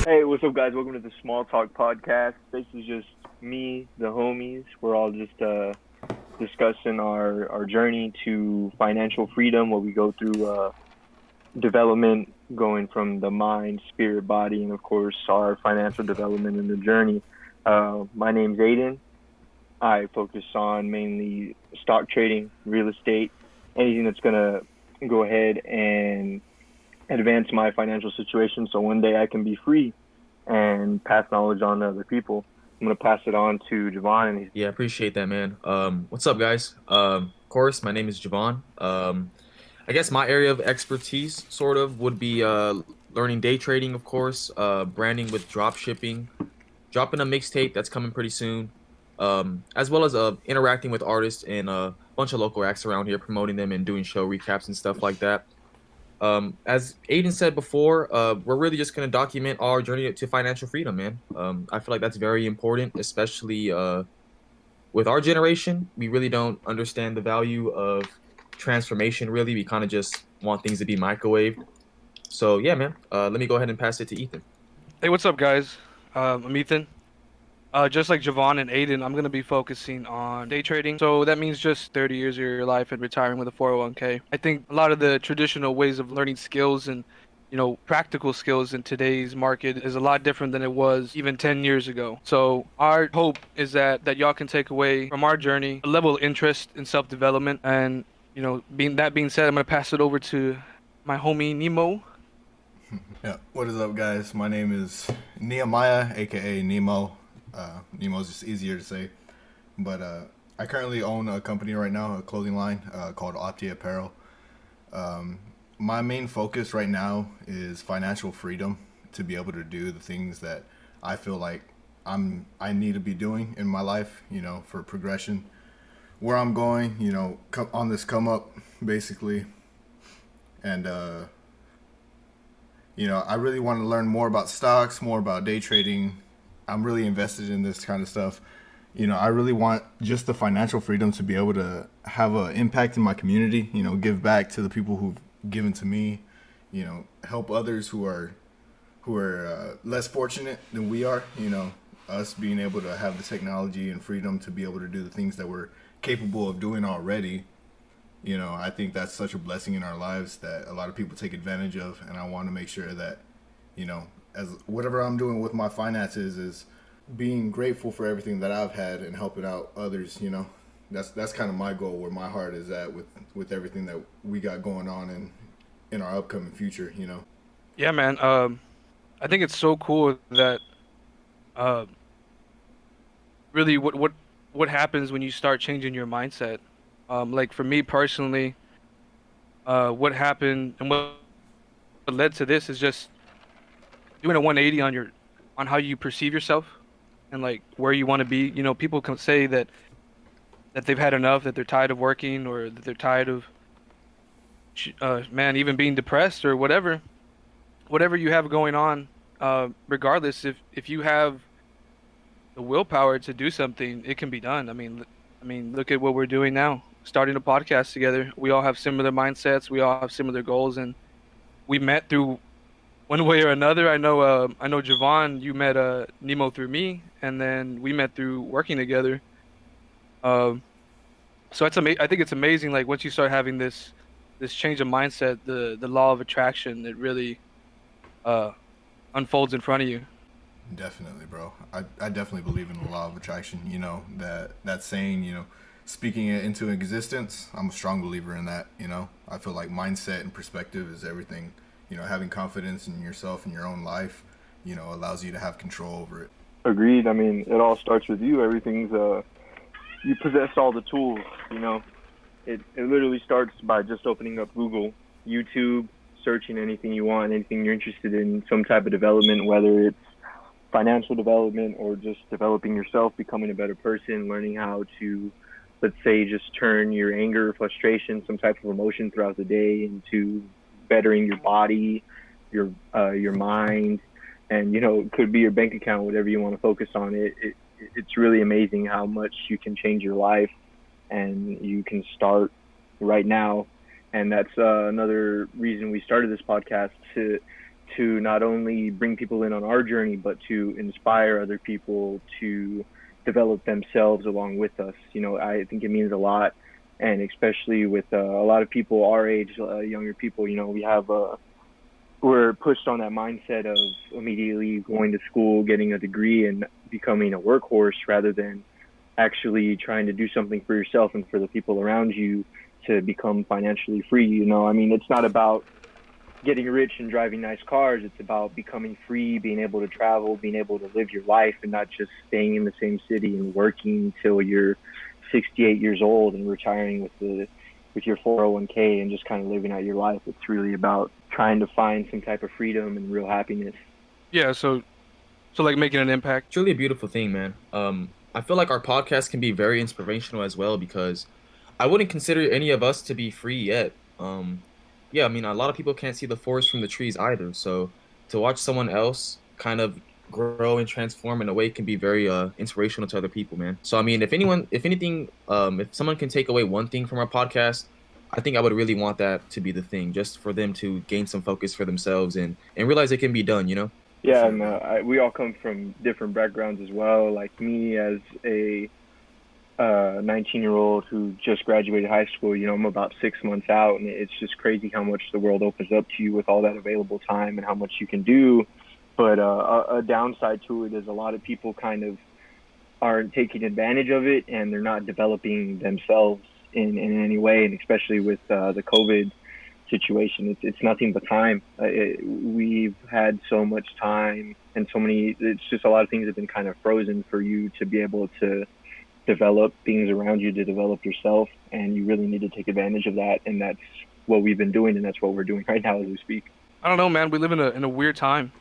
Hey, what's up, guys? Welcome to the Small Talk Podcast. This is just me, the homies. We're all just discussing our journey to financial freedom, what we go through development, going from the mind, spirit, body, and of course, our financial development in the journey. My name's Aiden. I focus on mainly stock trading, real estate, anything that's going to go ahead and advance my financial situation so one day I can be free and pass knowledge on to other people. I'm going to pass it on to Javaun. And Yeah, appreciate that, man. What's up, guys? Of course, my name is Javaun. I guess my area of expertise sort of would be learning day trading, of course, branding with drop shipping, dropping a mixtape that's coming pretty soon, as well as interacting with artists and a bunch of local acts around here, promoting them and doing show recaps and stuff like that. As Aiden said before, we're really just going to document our journey to financial freedom, man. I feel like that's very important, especially with our generation. We really don't understand the value of transformation, really. We kind of just want things to be microwaved. So, yeah, man, let me go ahead and pass it to Ethan. Hey, what's up, guys? I'm Ethan. Just like Javon and Aiden, I'm going to be focusing on day trading. So that means just 30 years of your life and retiring with a 401k. I think a lot of the traditional ways of learning skills and, practical skills in today's market is a lot different than it was even 10 years ago. So our hope is that y'all can take away from our journey a level of interest in self-development. And, being said, I'm going to pass it over to my homie Nemo. Yeah, what is up, guys? My name is Nehemiah, aka Nemo. Nemo's just easier to say, but I currently own a company right now, a clothing line called Opti Apparel. My main focus right now is financial freedom, to be able to do the things that I feel like I need to be doing in my life, for progression, where I'm going, on this come up, basically. And I really want to learn more about stocks, more about day trading. I'm really invested in this kind of stuff. I really want just the financial freedom to be able to have an impact in my community, give back to the people who've given to me, help others who are less fortunate than we are, us being able to have the technology and freedom to be able to do the things that we're capable of doing already. I think that's such a blessing in our lives that a lot of people take advantage of, and I want to make sure that, as whatever I'm doing with my finances is being grateful for everything that I've had and helping out others. That's kind of my goal, where my heart is at with everything that we got going on in our upcoming future. Yeah, man. I think it's so cool that really what happens when you start changing your mindset. Like for me personally, what happened and what led to this is just doing a 180 on how you perceive yourself and like where you want to be. People can say that they've had enough, that they're tired of working, or that they're tired of even being depressed or whatever you have going on. Regardless, if you have the willpower to do something, it can be done. I mean, look at what we're doing now, starting a podcast together. We all have similar mindsets. We all have similar goals, and we met through one way or another. I know Javon, you met Nemo through me, and then we met through working together. Um, so I think it's amazing. Like once you start having this change of mindset, the law of attraction, it really uh, unfolds in front of you. Definitely, bro. I definitely believe in the law of attraction. That saying, speaking it into existence. I'm a strong believer in that. I feel like mindset and perspective is everything. Having confidence in yourself and your own life, allows you to have control over it. Agreed. I mean, it all starts with you. Everything's, you possess all the tools, It literally starts by just opening up Google, YouTube, searching anything you want, anything you're interested in, some type of development, whether it's financial development or just developing yourself, becoming a better person, learning how to, let's say, just turn your anger, frustration, some type of emotion throughout the day into bettering your body, your mind, and it could be your bank account, whatever you want to focus on. It's really amazing how much you can change your life, and you can start right now. And that's another reason we started this podcast, to to not only bring people in on our journey, but to inspire other people to develop themselves along with us. You know, I think it means a lot, and especially with a lot of people our age, younger people. You know, we're pushed on that mindset of immediately going to school, getting a degree, and becoming a workhorse rather than actually trying to do something for yourself and for the people around you to become financially free. You know, I mean, it's not about getting rich and driving nice cars. It's about becoming free, being able to travel, being able to live your life, and not just staying in the same city and working till you're 68 years old and retiring with your 401k and just kind of living out your life. It's really about trying to find some type of freedom and real happiness. Yeah, so like making an impact. It's really a beautiful thing, man. I feel like our podcast can be very inspirational as well because I wouldn't consider any of us to be free yet. Yeah, I mean, a lot of people can't see the forest from the trees either. So to watch someone else kind of grow and transform in a way can be very inspirational to other people, man. So I mean, if someone can take away one thing from our podcast, I think I would really want that to be the thing, just for them to gain some focus for themselves and realize it can be done, you know? Yeah, and we all come from different backgrounds as well. Like me, as a 19-year-old who just graduated high school, you know, I'm about 6 months out, and it's just crazy how much the world opens up to you with all that available time and how much you can do. But a downside to it is a lot of people kind of aren't taking advantage of it, and they're not developing themselves in any way, and especially with the COVID situation, it's nothing but time. We've had so much time and so many, it's just a lot of things have been kind of frozen for you to be able to develop things around you, to develop yourself, and you really need to take advantage of that, and that's what we've been doing, and that's what we're doing right now as we speak. I don't know, man. We live in a weird time.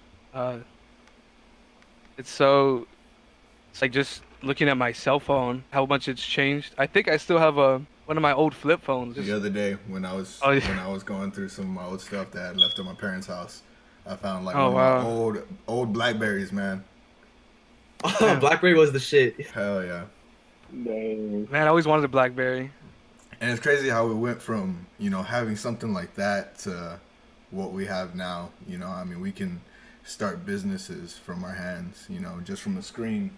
It's like just looking at my cell phone, how much it's changed. I think I still have one of my old flip phones. The other day when I was going through some of my old stuff that I had left at my parents' house, I found like one of my old Blackberries, man. BlackBerry was the shit. Hell yeah. Man, I always wanted a BlackBerry. And it's crazy how we went from, you know, having something like that to what we have now. You know, I mean, we can start businesses from our hands, you know, just from a screen.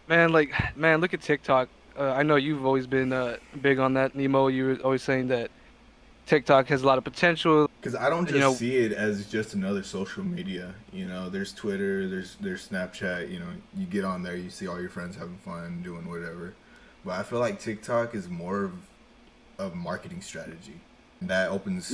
Man, look at TikTok. I know you've always been big on that, Nemo. You were always saying that TikTok has a lot of potential. Because I don't just see it as just another social media. You know, there's Twitter, there's Snapchat. You know, you get on there, you see all your friends having fun, doing whatever. But I feel like TikTok is more of a marketing strategy. That opens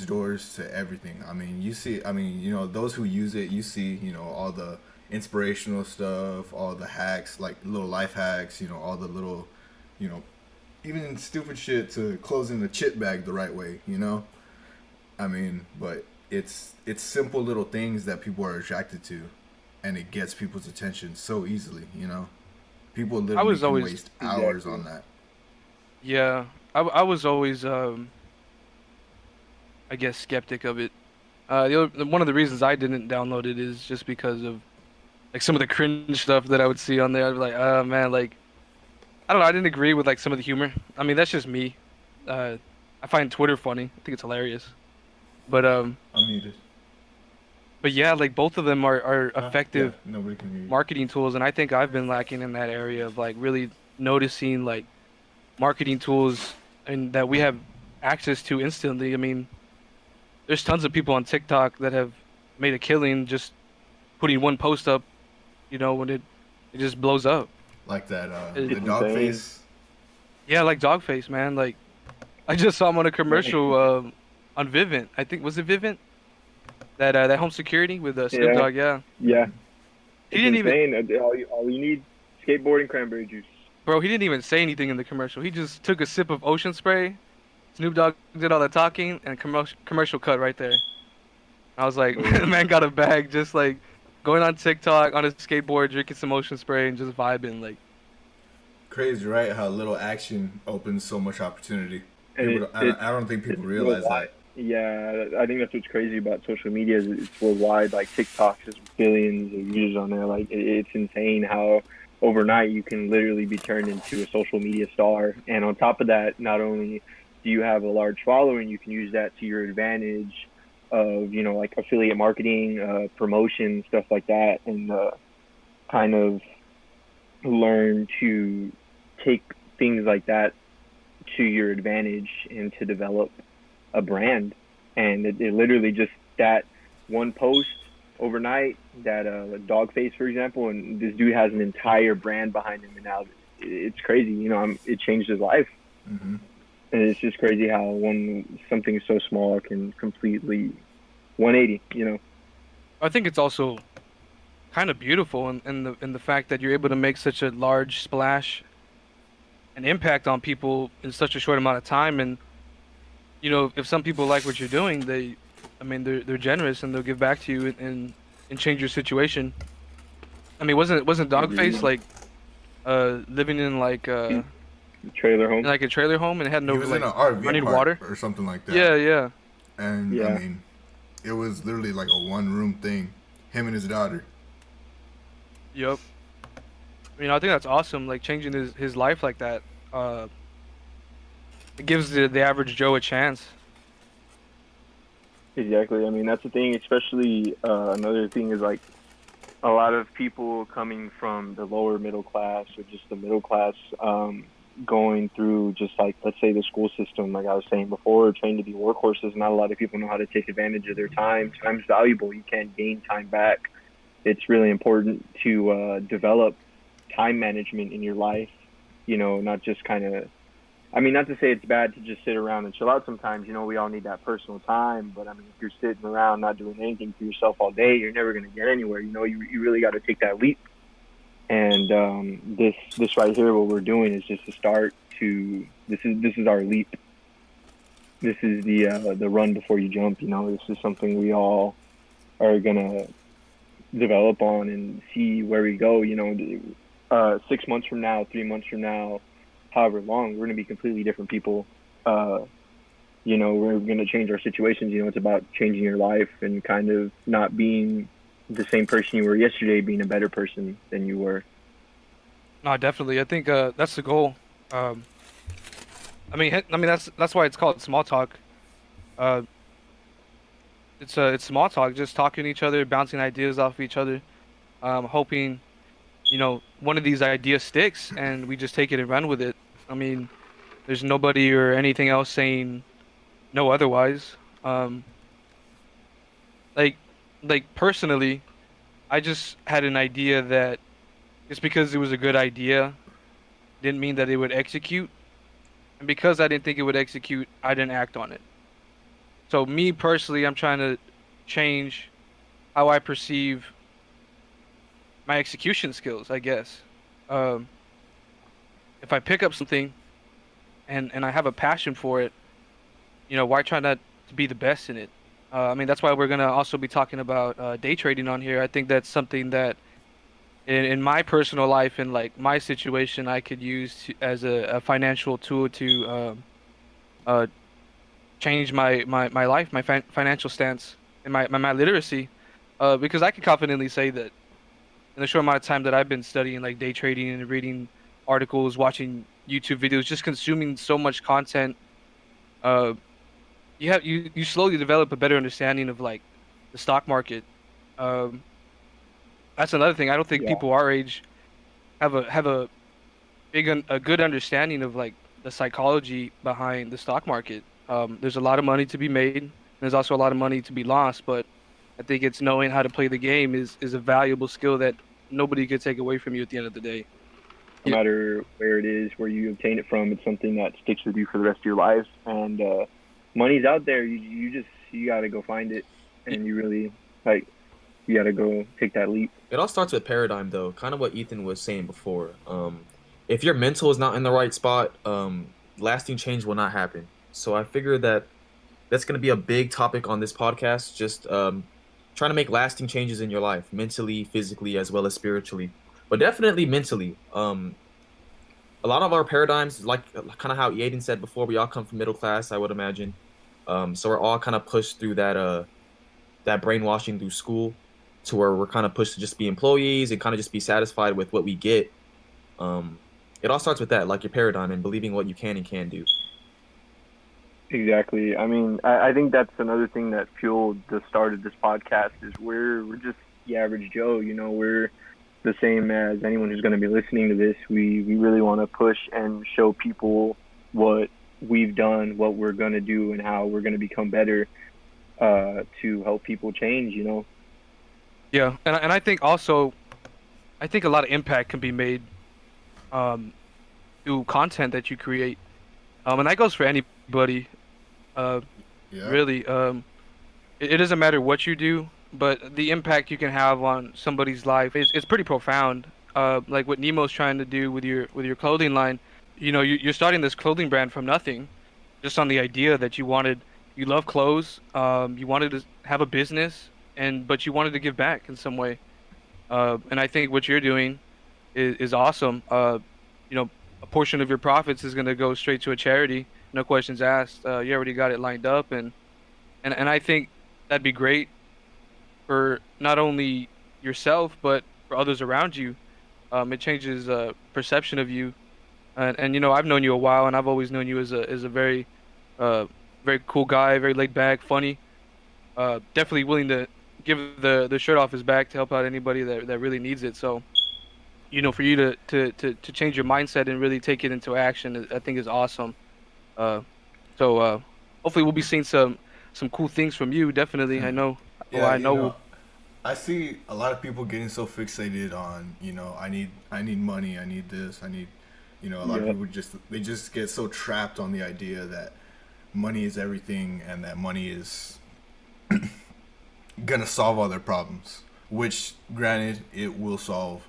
doors to everything. I mean, you know, those who use it, you see, you know, all the inspirational stuff, all the hacks, like little life hacks, you know, all the little, you know, even stupid shit to closing the chip bag the right way, you know? I mean, but it's simple little things that people are attracted to, and it gets people's attention so easily, you know? People literally can waste hours on that. Yeah, I was always, I guess, skeptic of it. One of the reasons I didn't download it is just because of like some of the cringe stuff that I would see on there. I'd be like, oh man, like, I don't know, I didn't agree with like some of the humor. I mean, that's just me. I find Twitter funny. I think it's hilarious. But I'm muted. But yeah, like both of them are effective nobody can hear you. marketing tools, and I think I've been lacking in that area of like really noticing like marketing tools and that we have access to instantly. I mean, there's tons of people on TikTok that have made a killing just putting one post up, you know, when it just blows up. Like that, the dog face. Yeah, like Dogface, man. Like, I just saw him on a commercial on Vivint. I think, was it Vivint? That home security with Snoop Dogg, yeah. Yeah. He didn't even. All you need, skateboard and cranberry juice. Bro, he didn't even say anything in the commercial. He just took a sip of ocean spray. Snoop Dogg did all the talking, and commercial cut right there. I was like, man got a bag, just like going on TikTok on a skateboard, drinking some ocean spray, and just vibing. Like, crazy, right? How little action opens so much opportunity. I don't think people realize that. Yeah, I think that's what's crazy about social media is it's worldwide. Like TikTok has billions of users on there. Like it's insane how overnight you can literally be turned into a social media star. And on top of that, not only do you have a large following, you can use that to your advantage of, you know, like affiliate marketing, promotion, stuff like that, and kind of learn to take things like that to your advantage and to develop a brand. And it literally just that one post overnight, that dog face, for example, and this dude has an entire brand behind him, and now it's crazy. You know, it changed his life. Mm-hmm. And it's just crazy how something so small can completely 180. You know, I think it's also kind of beautiful in the fact that you're able to make such a large splash and impact on people in such a short amount of time. And you know, if some people like what you're doing, they're generous and they'll give back to you and change your situation. I mean, wasn't Dogface like living in like trailer home. in like a trailer home and had no He was like in an RV running park water? or something like that. Yeah, yeah. And Yeah. I mean, it was literally like a one-room thing. Him and his daughter. Yep. I mean, I think that's awesome. Like changing his life like that. It gives the average Joe a chance. Exactly. I mean, that's the thing. Especially another thing is like a lot of people coming from the lower middle class or just the middle class, going through just like, let's say, the school system, like I was saying before, trained to be workhorses. Not a lot of people know how to take advantage of their time. Time's valuable. You can't gain time back. It's really important to develop time management in your life. You know, not just kind of, I mean, not to say it's bad to just sit around and chill out sometimes. You know, we all need that personal time. But, I mean, if you're sitting around not doing anything for yourself all day, you're never going to get anywhere. You know, you really got to take that leap. And this right here, what we're doing is just a start to, this is our leap. This is the run before you jump. You know, this is something we all are going to develop on and see where we go. You know, 6 months from now, 3 months from now, however long, we're going to be completely different people. You know, we're going to change our situations. You know, it's about changing your life and kind of not being the same person you were yesterday, being a better person than you were. No, definitely. I think that's the goal. I mean that's why it's called small talk. It's small talk, just talking to each other, bouncing ideas off of each other, hoping, you know, one of these ideas sticks and we just take it and run with it. I mean, there's nobody or anything else saying no otherwise. Like personally, I just had an idea that just because it was a good idea didn't mean that it would execute. And because I didn't think it would execute, I didn't act on it. So me personally, I'm trying to change how I perceive my execution skills, I guess. If I pick up something and I have a passion for it, you know, why try not to be the best in it? I mean, that's why we're going to also be talking about day trading on here. I think that's something that in my personal life and like my situation, I could use as a financial tool to change my life, my financial stance, and my literacy. Because I can confidently say that in the short amount of time that I've been studying like day trading and reading articles, watching YouTube videos, just consuming so much content, you slowly develop a better understanding of like the stock market. That's another thing. I don't think people our age have a good understanding of like the psychology behind the stock market. There's a lot of money to be made. There's also a lot of money to be lost, but I think it's knowing how to play the game is a valuable skill that nobody could take away from you at the end of the day. No matter where it is, where you obtain it from, it's something that sticks with you for the rest of your life. And money's out there. You got to go find it, and you really you got to go take that leap. It all starts with paradigm, though. Kind of what Ethan was saying before. If your mental is not in the right spot, lasting change will not happen. So I figure that's going to be a big topic on this podcast. Just trying to make lasting changes in your life, mentally, physically, as well as spiritually. But definitely mentally. A lot of our paradigms, like kind of how Aiden said before, we all come from middle class, I would imagine. So we're all kind of pushed through that brainwashing through school, to where we're kind of pushed to just be employees and kind of just be satisfied with what we get. It all starts with that, like your paradigm and believing what you can and can't do. Exactly. I mean, I think that's another thing that fueled the start of this podcast is we're just the average Joe. You know, we're the same as anyone who's going to be listening to this. We really want to push and show people what we've done, what we're going to do, and how we're going to become better to help people change. You know. Yeah, and I think also, I think a lot of impact can be made um, through content that you create, and that goes for anybody. Uh, Yeah. Really, it doesn't matter what you do, but the impact you can have on somebody's life is pretty profound. Like what Nemo's trying to do with your clothing line. You know, you're starting this clothing brand from nothing, just on the idea that you love clothes, you wanted to have a business, but you wanted to give back in some way. And I think what you're doing is awesome. You know, a portion of your profits is going to go straight to a charity, no questions asked. You already got it lined up, and I think that'd be great for not only yourself but for others around you. It changes perception of you, and you know I've known you a while, and I've always known you as a very very cool guy, very laid back, funny. Definitely willing to give the shirt off his back to help out anybody that really needs it. So, you know, for you to change your mindset and really take it into action, I think is awesome. Uh, so hopefully we'll be seeing some cool things from you. Definitely, I know. Yeah, Well, I you know. I see a lot of people getting so fixated on, I need money, I need this, I need, a lot of Yeah. people they just get so trapped on the idea that money is everything and that money is gonna solve all their problems. Which, granted, it will solve,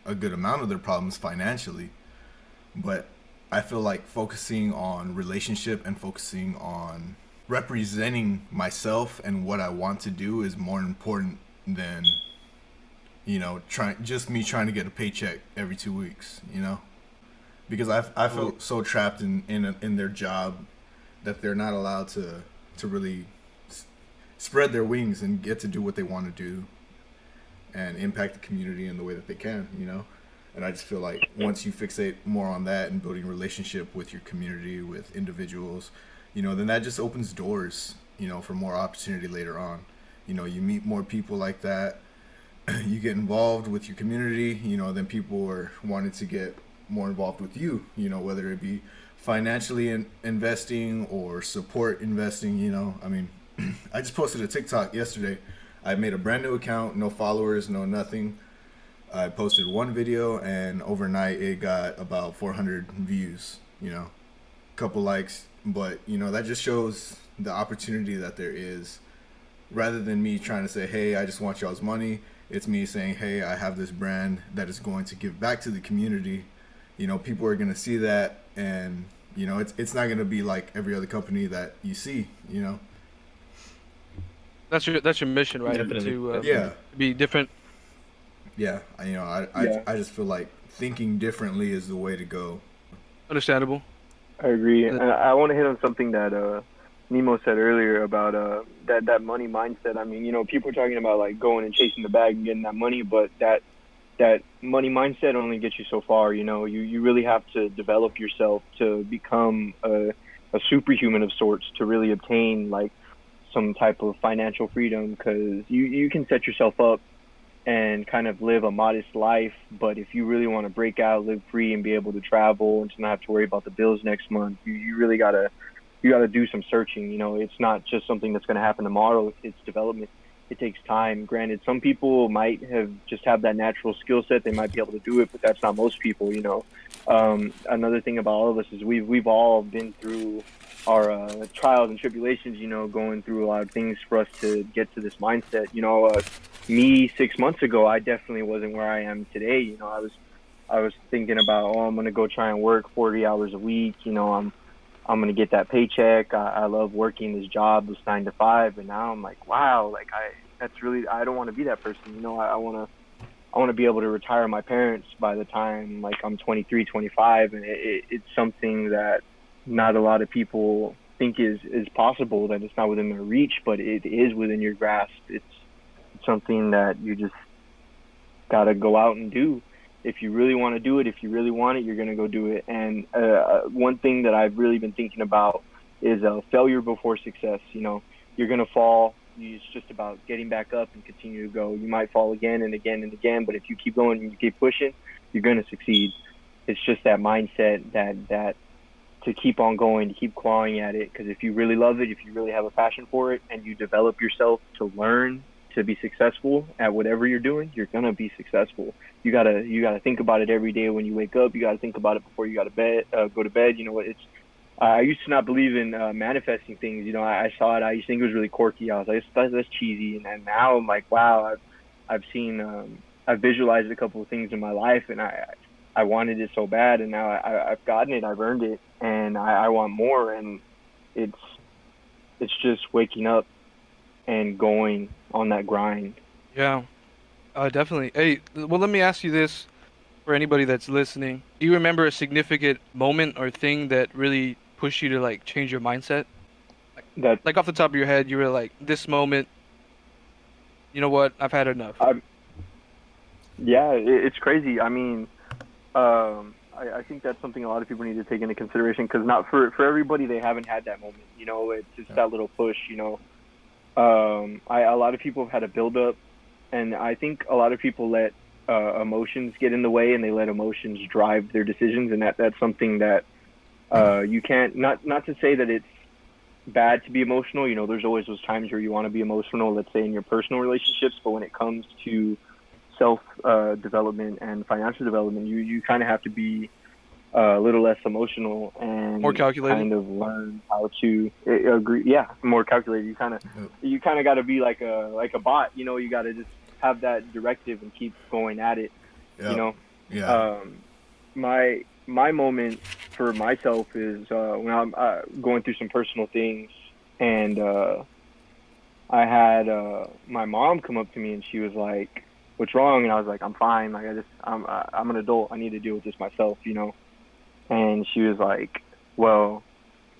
a good amount of their problems financially, but I feel like focusing on relationship and focusing on representing myself and what I want to do is more important than trying to get a paycheck every 2 weeks, because I feel so trapped in their job that they're not allowed to really spread their wings and get to do what they want to do and impact the community in the way that they can, And I just feel like once you fixate more on that and building a relationship with your community, with individuals, then that just opens doors, for more opportunity later on. You meet more people like that, you get involved with your community, then people are wanting to get more involved with you, whether it be financially investing or support investing, I mean, I just posted a TikTok yesterday. I made a brand new account, no followers, no nothing. I posted one video and overnight it got about 400 views, couple likes, but that just shows the opportunity that there is. Rather than me trying to say, hey, I just want y'all's money, it's me saying, hey, I have this brand that is going to give back to the community. People are going to see that, and it's not going to be like every other company that you see. That's your mission, right? Definitely. To be different. Yeah, I just feel like thinking differently is the way to go. Understandable. I agree. And I want to hit on something that Nemo said earlier about that money mindset. I mean, people are talking about like going and chasing the bag and getting that money, but that money mindset only gets you so far. You really have to develop yourself to become a superhuman of sorts to really obtain like some type of financial freedom, because you can set yourself up and kind of live a modest life, but if you really want to break out, live free, and be able to travel and to not have to worry about the bills next month, you really gotta do some searching. It's not just something that's going to happen tomorrow. It's development. It takes time. Granted, some people might have that natural skill set. They might be able to do it, but that's not most people. Another thing about all of us is we've all been through our trials and tribulations, going through a lot of things for us to get to this mindset. Me 6 months ago, I definitely wasn't where I am today. I was thinking about, I'm going to go try and work 40 hours a week. I'm going to get that paycheck. I love working this job, this 9 to 5. And now I'm like, wow, like I don't want to be that person. I want to be able to retire my parents by the time like I'm 23, 25. And it's something that not a lot of people think is possible, that it's not within their reach, but it is within your grasp. It's something that you just got to go out and do. If you really want to do it, if you really want it, you're going to go do it. And one thing that I've really been thinking about is failure before success. You know, you're gonna fall. It's just about getting back up and continue to go. You might fall again and again and again, but if you keep going and you keep pushing, you're gonna succeed. It's just that mindset that to keep on going, to keep clawing at it. Because if you really love it, if you really have a passion for it, and you develop yourself to learn to be successful at whatever you're doing, you're gonna be successful. You gotta think about it every day when you wake up. You gotta think about it before you go to bed. You know, it's I used to not believe in manifesting things. You know, I saw it. I used to think it was really quirky. I was like, that's cheesy. And now I'm like, wow, I've seen, I've visualized a couple of things in my life, and I wanted it so bad, and now I've gotten it. I've earned it, and I want more. And it's just waking up and going on that grind. Yeah, definitely. Hey, well, let me ask you this for anybody that's listening. Do you remember a significant moment or thing that really pushed you to like change your mindset? Like off the top of your head, you were like, this moment, you know what? I've had enough. Yeah, it's crazy. I mean, I think that's something a lot of people need to take into consideration, because not for everybody, they haven't had that moment. You know, it's just that little push. You know, a lot of people have had a build up, and I think a lot of people let emotions get in the way, and they let emotions drive their decisions, and that's something that you can't. Not to say that it's bad to be emotional. You know, there's always those times where you want to be emotional, let's say in your personal relationships, but when it comes to self development and financial development, you kind of have to be a little less emotional and more calculated. Kind of learn how to agree. Yeah, more calculated. You kind of got to be like a bot. You know, you got to just have that directive and keep going at it. Yep. You know. Yeah. My moment for myself is when I'm going through some personal things, and I had my mom come up to me, and she was like, "What's wrong?" And I was like, "I'm fine. Like I'm an adult. I need to deal with this myself, you know." And she was like, "Well,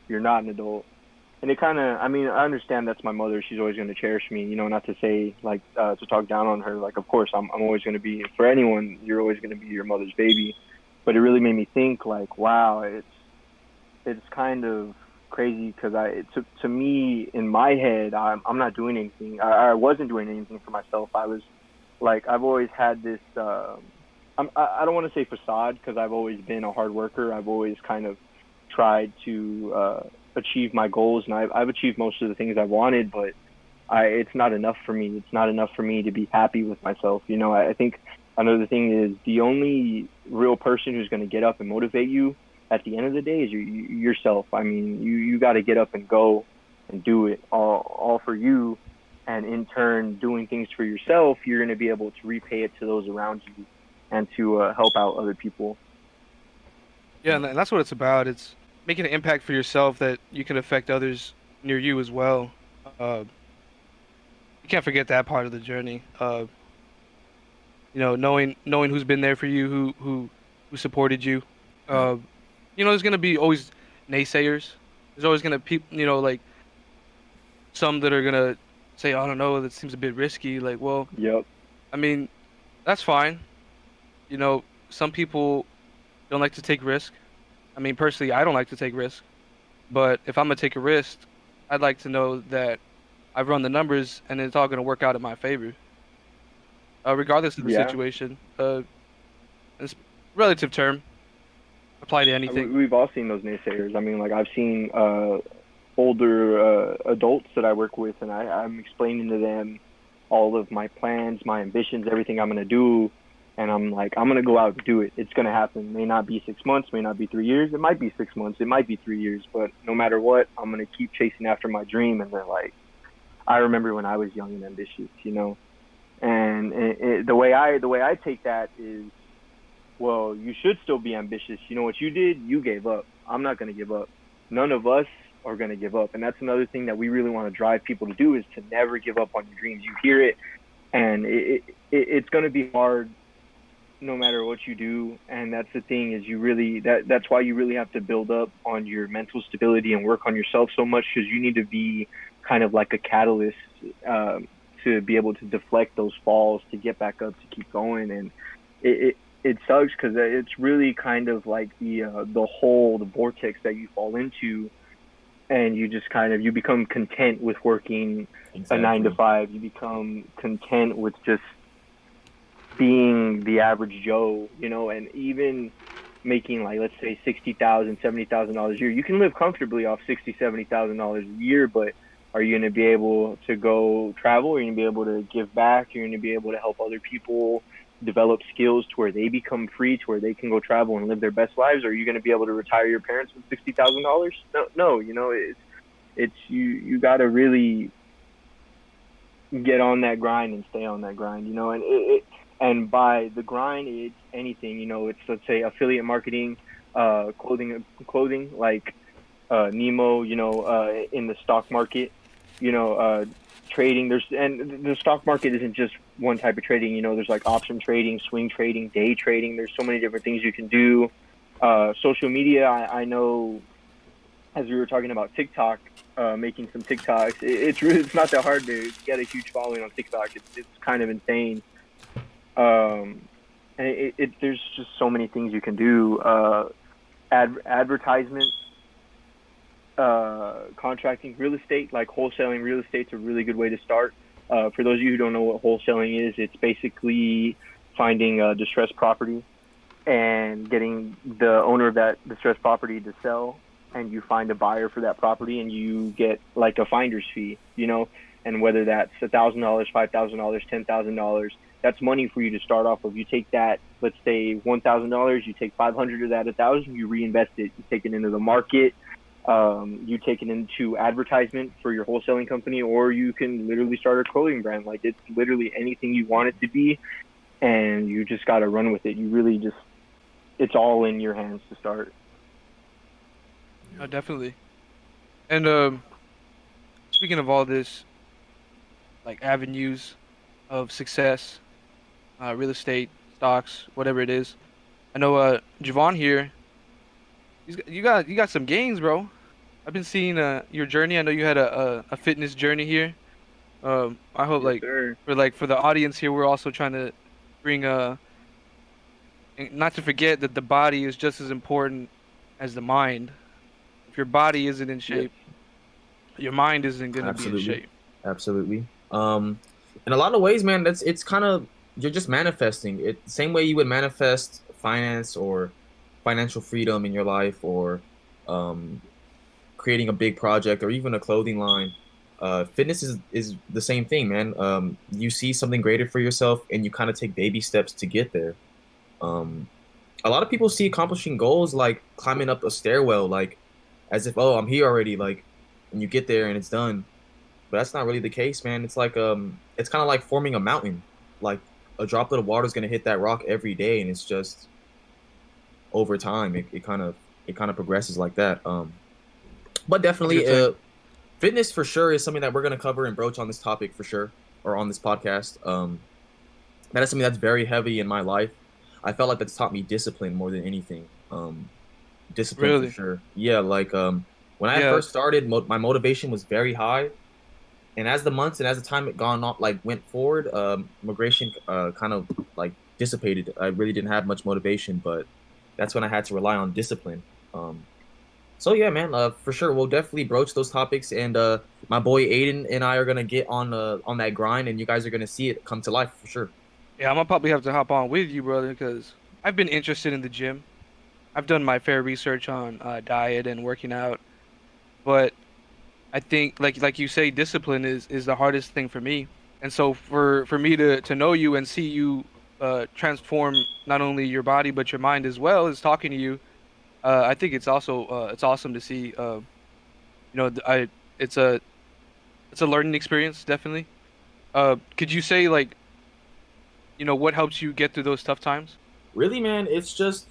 you're not an adult." And it kind of, I mean, I understand that's my mother. She's always going to cherish me, you know, not to say, like, to talk down on her. Like, of course, I'm always going to be, for anyone, you're always going to be your mother's baby. But it really made me think, like, wow, it's kind of crazy, because to me, in my head, I'm not doing anything. I wasn't doing anything for myself. I was, like, I've always had this, I don't want to say facade, because I've always been a hard worker. I've always kind of tried to achieve my goals, and I've achieved most of the things I wanted, but it's not enough for me. It's not enough for me to be happy with myself. You know, I think another thing is the only real person who's going to get up and motivate you at the end of the day is yourself. I mean, you got to get up and go and do it all for you, and in turn, doing things for yourself, you're going to be able to repay it to those around you and to help out other people. Yeah, and that's what it's about. It's making an impact for yourself that you can affect others near you as well. You can't forget that part of the journey. You know, knowing who's been there for you, who supported you. You know, there's gonna be always naysayers. There's always gonna you know, like some that are gonna say, "I don't know, that seems a bit risky." Like, well, yep. I mean, that's fine. You know, some people don't like to take risk. I mean, personally, I don't like to take risks, but if I'm gonna take a risk, I'd like to know that I've run the numbers and it's all gonna work out in my favor, regardless of the situation. It's relative term, apply to anything. We've all seen those naysayers. I mean, like, I've seen older adults that I work with, and I'm explaining to them all of my plans, my ambitions, everything I'm gonna do. And I'm like, I'm going to go out and do it. It's going to happen. It may not be 6 months, may not be 3 years. It might be 6 months. It might be 3 years. But no matter what, I'm going to keep chasing after my dream. And they're like, I remember when I was young and ambitious, you know. And the way I take that is, well, you should still be ambitious. You know what you did? You gave up. I'm not going to give up. None of us are going to give up. And that's another thing that we really want to drive people to do, is to never give up on your dreams. You hear it, and it's going to be hard no matter what you do. And that's the thing, is you really, that's why you really have to build up on your mental stability and work on yourself so much, because you need to be kind of like a catalyst to be able to deflect those falls, to get back up, to keep going. And it sucks, because it's really kind of like the vortex that you fall into. and you just kind of you become content with working a 9 to 5. You become content with just being the average Joe, you know, and even making, like, let's say $60,000, $70,000 a year. You can live comfortably off $60,000, $70,000 a year, but are you going to be able to go travel? Are you going to be able to give back? You're going to be able to help other people develop skills to where they become free, to where they can go travel and live their best lives? Or are you going to be able to retire your parents with $60,000? No, you know, it's you got to really get on that grind and stay on that grind, you know, and by the grind, it's anything, you know, it's, let's say, affiliate marketing, clothing like Nemo, you know, in the stock market, you know, trading. And the stock market isn't just one type of trading, you know, there's like option trading, swing trading, day trading. There's so many different things you can do. Social media, I know, as we were talking about TikTok, making some TikToks, it's not that hard to get a huge following on TikTok. It's kind of insane. And there's just so many things you can do. Advertisement, contracting, real estate, like wholesaling real estate's a really good way to start. For those of you who don't know what wholesaling is, it's basically finding a distressed property and getting the owner of that distressed property to sell, and you find a buyer for that property, and you get like a finder's fee, you know, and whether that's $1,000, $5,000, $10,000, that's money for you to start off of. You take that, let's say $1,000, you take 500 of that, 1,000, you reinvest it, you take it into the market, you take it into advertisement for your wholesaling company, or you can literally start a clothing brand. Like, it's literally anything you want it to be, and you just got to run with it. You really just, it's all in your hands to start. Oh, definitely. And speaking of all this, like avenues of success, real estate, stocks, whatever it is, I know Javaun here. You got some gains, bro. I've been seeing your journey. I know you had a fitness journey here. I hope, Yes, sir. for the audience here, we're also trying to bring and not to forget that the body is just as important as the mind. If your body isn't in shape, your mind isn't gonna be in shape. Absolutely. In a lot of ways, man, it's kind of, you're just manifesting it same way you would manifest finance or financial freedom in your life, or creating a big project, or even a clothing line. Fitness is the same thing, man. You see something greater for yourself, and you kind of take baby steps to get there. A lot of people see accomplishing goals like climbing up a stairwell, like as if, oh, I'm here already, like, and you get there and it's done. But that's not really the case, man. It's like it's kind of like forming a mountain. Like, a droplet of water is gonna hit that rock every day, and it's just over time it kind of progresses like that. But definitely, fitness for sure is something that we're gonna cover and broach on this topic for sure, or on this podcast. That is something that's very heavy in my life. I felt like that's taught me discipline more than anything. Discipline, Really? for sure. Yeah, like when I first started, my motivation was very high, and as the months and as the time it gone on, like, went forward, migration kind of like dissipated. I really didn't have much motivation, but that's when I had to rely on discipline. So yeah, man, for sure, we'll definitely broach those topics, and my boy Aiden and I are gonna get on that grind, and you guys are gonna see it come to life for sure. Yeah, I'm gonna probably have to hop on with you, brother, because I've been interested in the gym. I've done my fair research on diet and working out, but I think, like you say, discipline is the hardest thing for me. And so for me to know you and see you transform not only your body but your mind as well as talking to you, I think it's also it's awesome to see. It's a learning experience, definitely. Could you say, like, what helps you get through those tough times? Really, man, it's just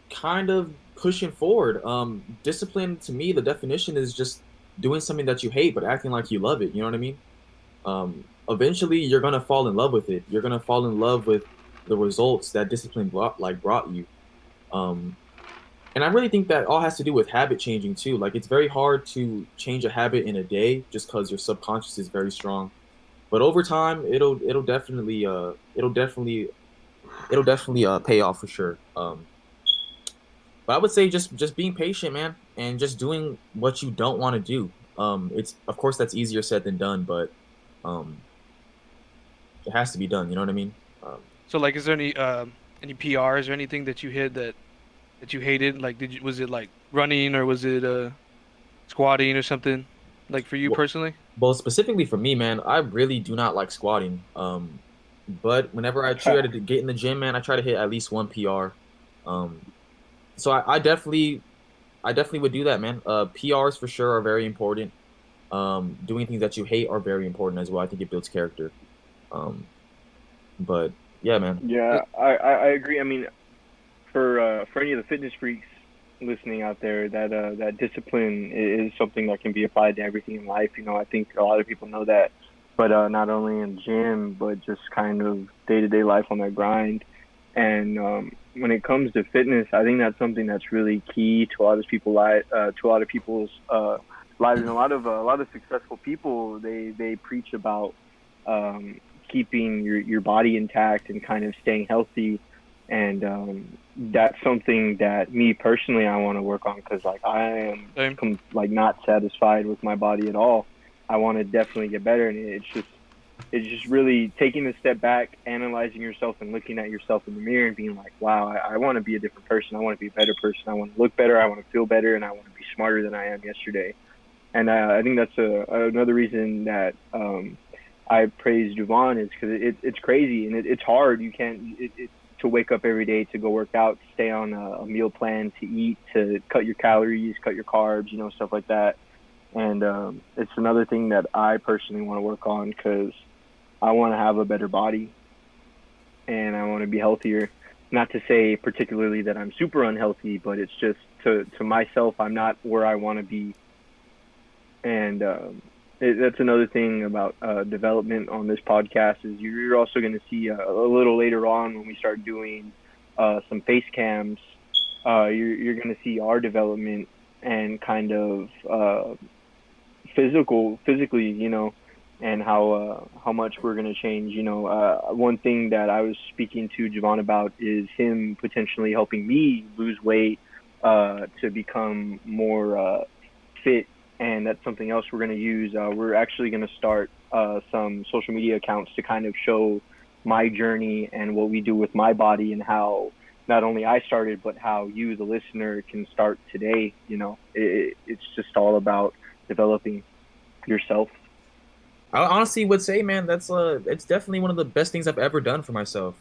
kind of pushing forward. Discipline, to me, the definition is just doing something that you hate but acting like you love it. You know what I mean? Eventually, you're gonna fall in love with it. You're gonna fall in love with the results that discipline brought you. And I really think that all has to do with habit changing too. Like, it's very hard to change a habit in a day just because your subconscious is very strong. But over time, it'll definitely pay off for sure. But I would say just being patient, man. and just doing what you don't want to do. It's of course that's easier said than done, but um, it has to be done. You know what I mean? Um, So like, is there any PRs or anything that you hit that you hated? Like, was it like running or was it squatting or something? Like for you well, personally? well, specifically for me, man, I really do not like squatting. But whenever I try to get in the gym, man, I try to hit at least one PR. Um, so I definitely would do that, man. PRs for sure are very important. Doing things that you hate are very important as well. I think it builds character. Um, but yeah, man. Yeah, I agree. I mean, for any of the fitness freaks listening out there, that discipline is something that can be applied to everything in life. You know, I think a lot of people know that, but not only in gym, but just kind of day to day life on that grind. And when it comes to fitness, I think that's something that's really key to a lot of people's lives, and a lot of successful people. They preach about keeping your body intact and kind of staying healthy, and that's something that me personally I want to work on, because like I Same. am like not satisfied with my body at all. I want to definitely get better, and it's just really taking a step back, analyzing yourself, and looking at yourself in the mirror and being like, wow, I want to be a different person. I want to be a better person. I want to look better. I want to feel better, and I want to be smarter than I am yesterday. And I think that's another reason that I praise Javaun, is because it's crazy and it's hard. You can't to wake up every day to go work out, to stay on a meal plan, to eat, to cut your calories, cut your carbs, you know, stuff like that. And it's another thing that I personally want to work on, because I want to have a better body and I want to be healthier. Not to say particularly that I'm super unhealthy, but it's just to myself, I'm not where I want to be. And that's another thing about development on this podcast, is you're also going to see a little later on when we start doing some face cams, you're going to see our development and kind of physically, you know, and how much we're going to change. You know, one thing that I was speaking to Javaun about is him potentially helping me lose weight to become more fit. And that's something else we're going to use. We're actually going to start some social media accounts to kind of show my journey and what we do with my body, and how not only I started, but how you, the listener, can start today. You know, it's just all about developing yourself. I honestly would say, man, that's it's definitely one of the best things I've ever done for myself.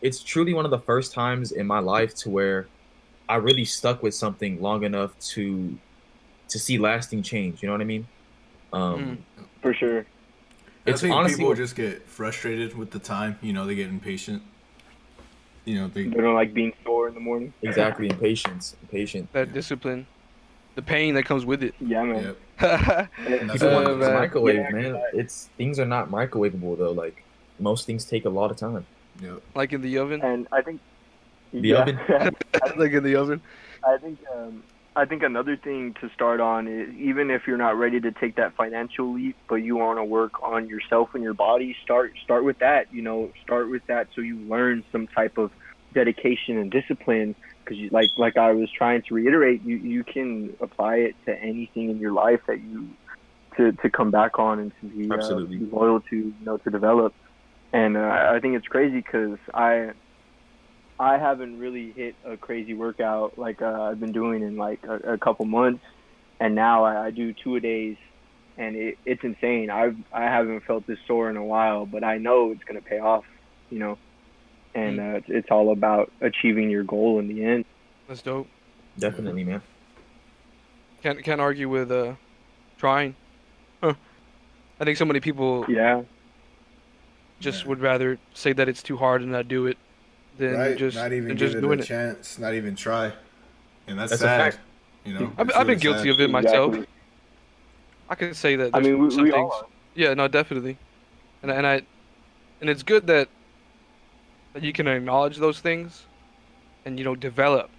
It's truly one of the first times in my life to where I really stuck with something long enough to see lasting change. You know what I mean? For sure. It's I think honestly people just get frustrated with the time. You know, they get impatient. You know, They don't like being sore in the morning. exactly impatient. That discipline, the pain that comes with it. Yeah, man. Yep. And, People want man. things microwave, yeah, man. It's things are not microwavable though. Like most things take a lot of time. Yep. Like in the oven. and I think The oven? Like in the oven. I think another thing to start on is, even if you're not ready to take that financial leap, but you want to work on yourself and your body, start with that. You know, start with that so you learn some type of dedication and discipline. Because like I was trying to reiterate, you can apply it to anything in your life that you to come back on and to be Absolutely. loyal to, you know, to develop. And I think it's crazy because I haven't really hit a crazy workout like I've been doing in like a couple months, and now I do 2-a-days, and it's insane. I haven't felt this sore in a while, but I know it's gonna pay off, you know. And it's all about achieving your goal in the end. That's dope. Definitely, man. Can't argue with trying. Huh. I think so many people Yeah, just would rather say that it's too hard and not do it than Right? just Not even and give just it doing a it. chance. Not even try. And that's That's a sad. fact. You know, I've it's been really guilty sad. of it myself. exactly. I can say that. I There's mean, some we things. all are. Yeah, no, definitely. And it's good that you can acknowledge those things, and you know, develop.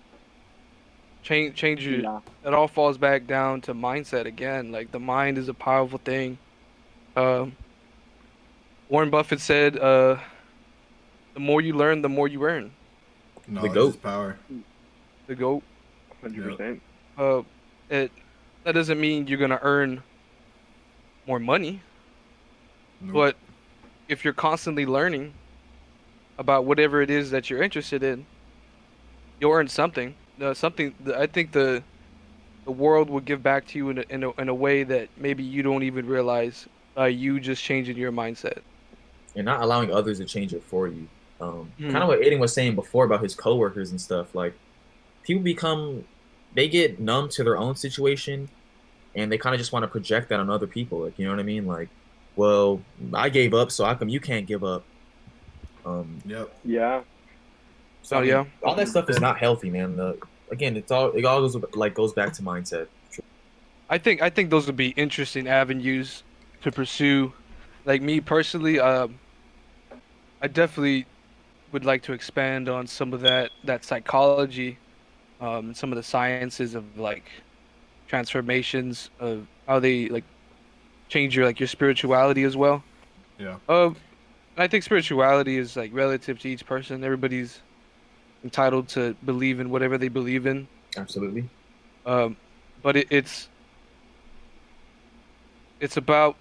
Change your. Yeah. It all falls back down to mindset again. Like the mind is a powerful thing. Warren Buffett said, "The more you learn, the more you earn." Knowledge goat. is power. The GOAT. 100%. it that doesn't mean you're gonna earn more money. Nope. But if you're constantly learning about whatever it is that you're interested in, you'll earn something. I think the world will give back to you in a way that maybe you don't even realize by you just changing your mindset. And not allowing others to change it for you. Kind Hmm. of what Aiden was saying before about his coworkers and stuff. Like people become, they get numb to their own situation, and they kind of just want to project that on other people. Like, you know what I mean? Like, well, I gave up, so how come you can't give up? Um, Yep. Yeah. so Oh I mean, yeah. all that stuff is not healthy, man. Again, it all goes back to mindset. I think those would be interesting avenues to pursue. Like me personally, I definitely would like to expand on some of that psychology, some of the sciences of like transformations of how they like change your spirituality as well. Yeah. Um, I think spirituality is like relative to each person. Everybody's entitled to believe in whatever they believe in. Absolutely. Um, but it's about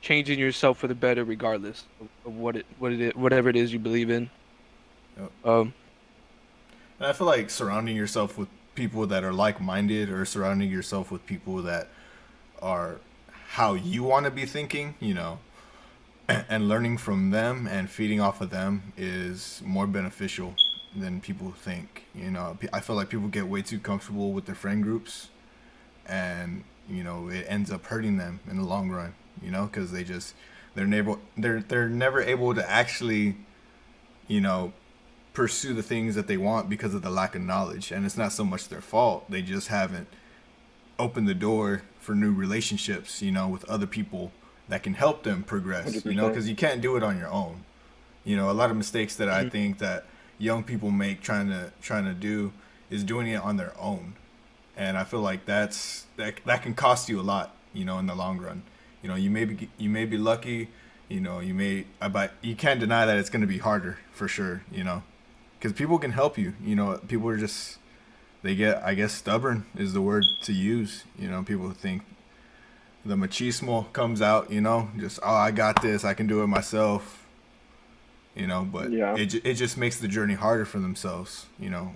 changing yourself for the better, regardless of whatever it is you believe in. Yep. Um, And I feel like surrounding yourself with people that are like-minded, or surrounding yourself with people that are how you want to be thinking, and learning from them and feeding off of them is more beneficial than people think. I feel like people get way too comfortable with their friend groups, and it ends up hurting them in the long run. Because they're never able to actually, you know, pursue the things that they want because of the lack of knowledge. And it's not so much their fault. They just haven't opened the door for new relationships, with other people that can help them progress, 100%. because you can't do it on your own. A lot of mistakes that I think that young people make trying to do is doing it on their own. And I feel like that can cost you a lot, in the long run. You may be lucky, but you can't deny that it's going to be harder for sure, because people can help you. People are just, they get, I guess, stubborn is the word to use. People think the machismo comes out, just, oh, I got this, I can do it myself, but Yeah. it just makes the journey harder for themselves.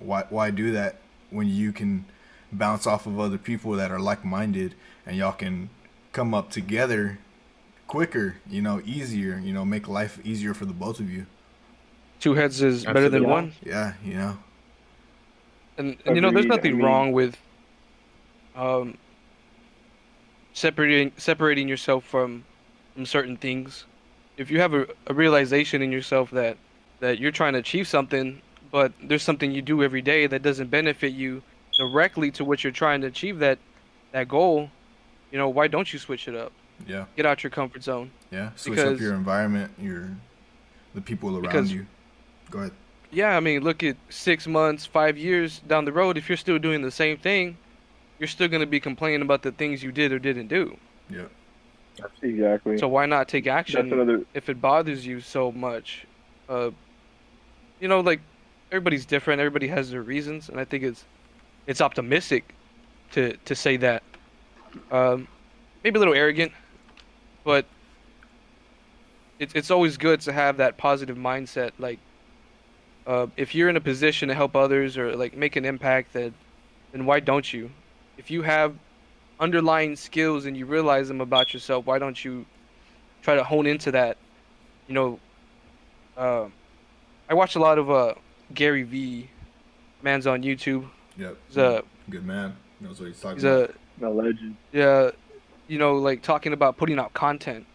Why do that when you can bounce off of other people that are like-minded, and y'all can come up together quicker, easier, make life easier for the both of you. two heads is better than Absolutely. one, Yeah, and there's Agreed. I nothing mean, wrong with um separating yourself from certain things. If you have a realization in yourself that you're trying to achieve something, but there's something you do every day that doesn't benefit you directly to what you're trying to achieve that goal, why don't you switch it up? yeah, Get out your comfort zone. yeah. Switch up Because your environment, the people around because you. Go ahead. yeah, I mean, look at 6 months, 5 years down the road, if you're still doing the same thing, you're still going to be complaining about the things you did or didn't do. Yeah, exactly. So why not take That's action another. if it bothers you so much? Uh, like everybody's different, everybody has their reasons, and I think it's optimistic to say that. Maybe a little arrogant, but it's always good to have that positive mindset. Like, if you're in a position to help others or like make an impact, then why don't you? If you have underlying skills and you realize them about yourself, why don't you try to hone into that? You know, uh, I watch a lot of Gary V. Man's on YouTube. yep. He's a Good man. Knows what he's talking he's about. a A legend. yeah, like talking about putting out content.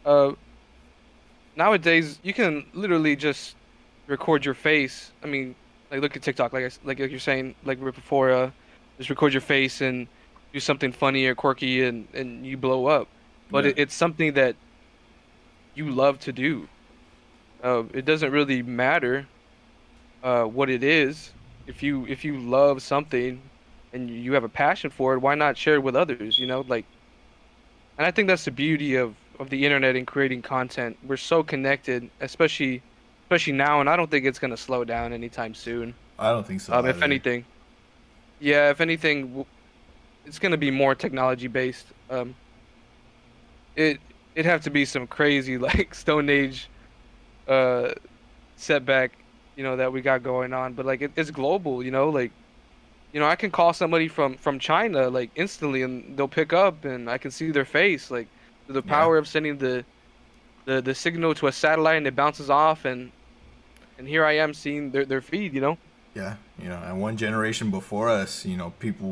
Uh, Nowadays you can literally just record your face. I mean, like look at TikTok, like you're saying, like right before, just record your face and do something funny or quirky, and you blow up. But Yeah. it's something that you love to do. It doesn't really matter what it is. If you love something and you have a passion for it, why not share it with others? Like, and I think that's the beauty of the internet and creating content. We're so connected, especially now, and I don't think it's gonna slow down anytime soon. I don't think so. If either. anything, yeah, if anything, it's gonna be more technology based. It it'd have to be some crazy like Stone Age uh setback, that we got going on. But like it's global, like I can call somebody from China like instantly and they'll pick up and I can see their face like the Yeah. power of sending the signal to a satellite and it bounces off and here I am seeing their feed. Yeah, and one generation before us, people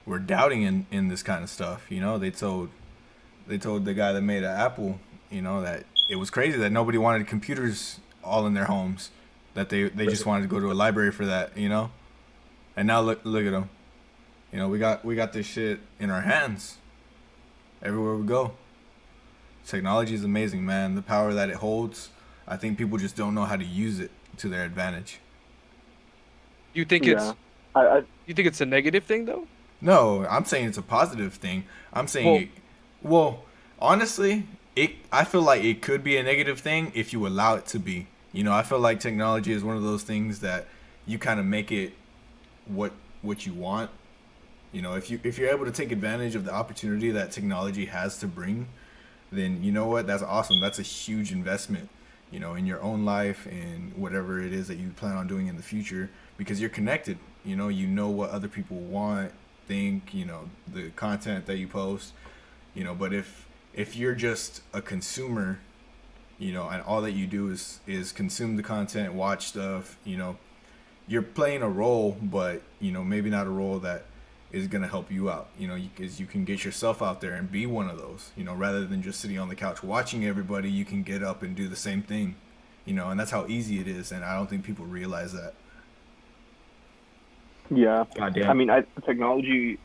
were doubting in this kind of stuff. They told the guy that made Apple, that it was crazy that nobody wanted computers all in their homes, that they just wanted to go to a library for that. And now look at them. We got this shit in our hands everywhere we go. Technology is amazing, man. The power that it holds, I think people just don't know how to use it to their advantage. You think Yeah. it's I you think it's a negative thing though? No, I'm saying it's a positive thing. I'm saying, well, honestly, I feel like it could be a negative thing if you allow it to be. I feel like technology is one of those things that you kind of make it what you want. If you're able to take advantage of the opportunity that technology has to bring, then you know what? That's awesome. That's a huge investment, in your own life and whatever it is that you plan on doing in the future, because you're connected. You know what other people want, think, the content that you post, but if you're just a consumer, and all that you do is consume the content, watch stuff, you're playing a role, but maybe not a role that is going to help you out, because you can get yourself out there and be one of those, rather than just sitting on the couch watching everybody. You can get up and do the same thing, and that's how easy it is, and I don't think people realize that. Yeah. Goddamn. I mean, technology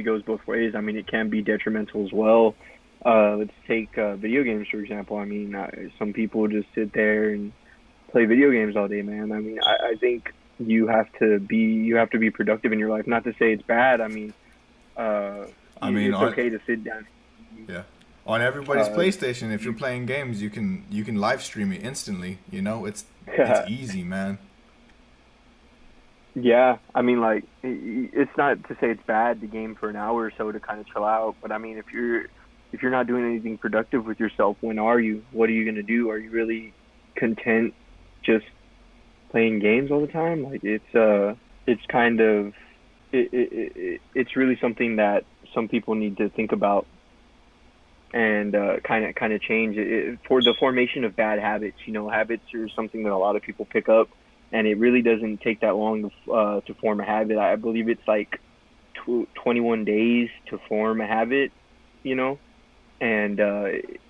goes both ways. I mean, it can be detrimental as well. Let's take video games, for example. I mean, some people just sit there and play video games all day, man. I mean, I think you have to be productive in your life. Not to say it's bad. I mean, it's okay to sit down. Yeah. On everybody's PlayStation, if you're playing games, you can live stream it instantly. It's easy, man. Yeah, I mean, like, it's not to say it's bad to game for an hour or so to kind of chill out, but I mean, if you're not doing anything productive with yourself, when are you? What are you gonna do? Are you really content just playing games all the time? Like, it's kind of it's really something that some people need to think about and kind of change it for the formation of bad habits. Habits are something that a lot of people pick up. And it really doesn't take that long to form a habit. I believe it's like 21 days to form a habit, and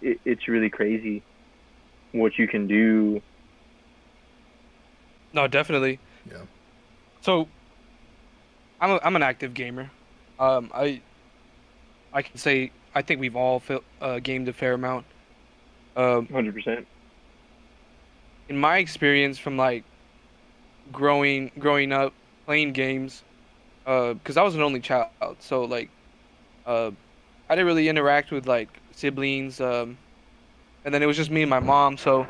it's really crazy what you can do. No, definitely. Yeah. So, I'm an active gamer. I can say I think we've all gamed a fair amount. 100%. In my experience, from like growing up playing games, because I was an only child, so like I didn't really interact with like siblings, and then it was just me and my mom. So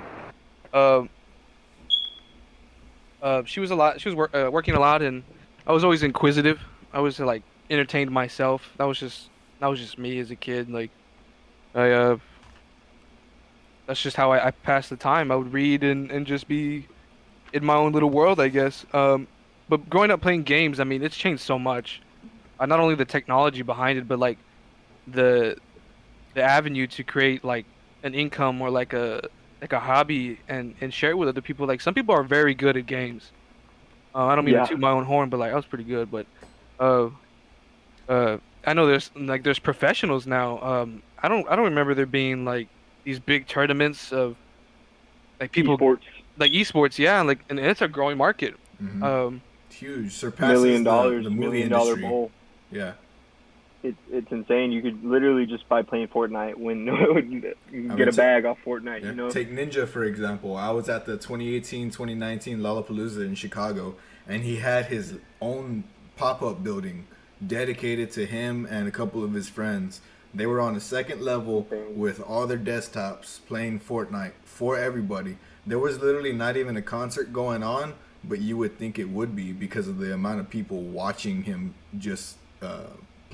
she was working a lot, and I was always inquisitive. I was like entertained myself. That was just me as a kid. Like I that's just how I passed the time. I would read and just be in my own little world, I guess. But growing up playing games, I mean, it's changed so much. Not only the technology behind it, but like the avenue to create like an income or like a hobby and share it with other people. Like some people are very good at games. I don't mean to toot my own horn, but like I was pretty good. But I know there's professionals now. I don't remember there being like these big tournaments of like people Esports. like esports, yeah, and it's a growing market. Mm-hmm. Huge, $1 surpasses million, the movie $1 million industry. bowl. Yeah. It's insane. You could literally just by playing Fortnite get a bag off Fortnite. Yeah. Take Ninja for example. I was at the 2018-2019 Lollapalooza in Chicago, and he had his own pop-up building dedicated to him and a couple of his friends. They were on the second level with all their desktops playing Fortnite for everybody. There was literally not even a concert going on, but you would think it would be because of the amount of people watching him just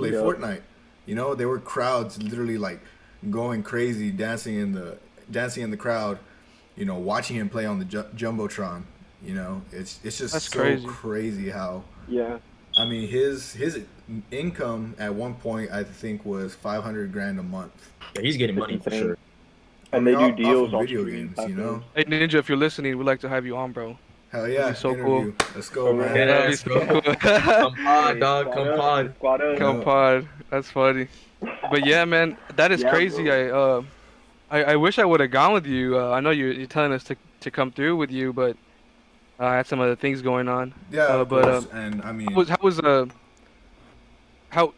play Yep. Fortnite. You know, there were crowds literally like going crazy, dancing in the crowd. You know, watching him play on the jumbotron. You know, it's just That's so crazy. crazy how. Yeah. I mean, his income at one point I think was 500 grand a month. Yeah, he's getting That's money for insane. sure. And I they mean, do off deals of on video streaming games, you know. Hey Ninja, if you're listening, we'd like to have you on, bro. Hell yeah, be so interview. cool. Let's go, Oh, man. yeah. That'd be Yes, so bro. cool. Come pod, Hey, dog. squad Come up, pod. squad up. Come pod. That's funny. But yeah, man, that is Yeah, crazy. bro. I wish I would have gone with you. I know you're telling us to come through with you, but I had some other things going on. Yeah, of but course. And I mean, how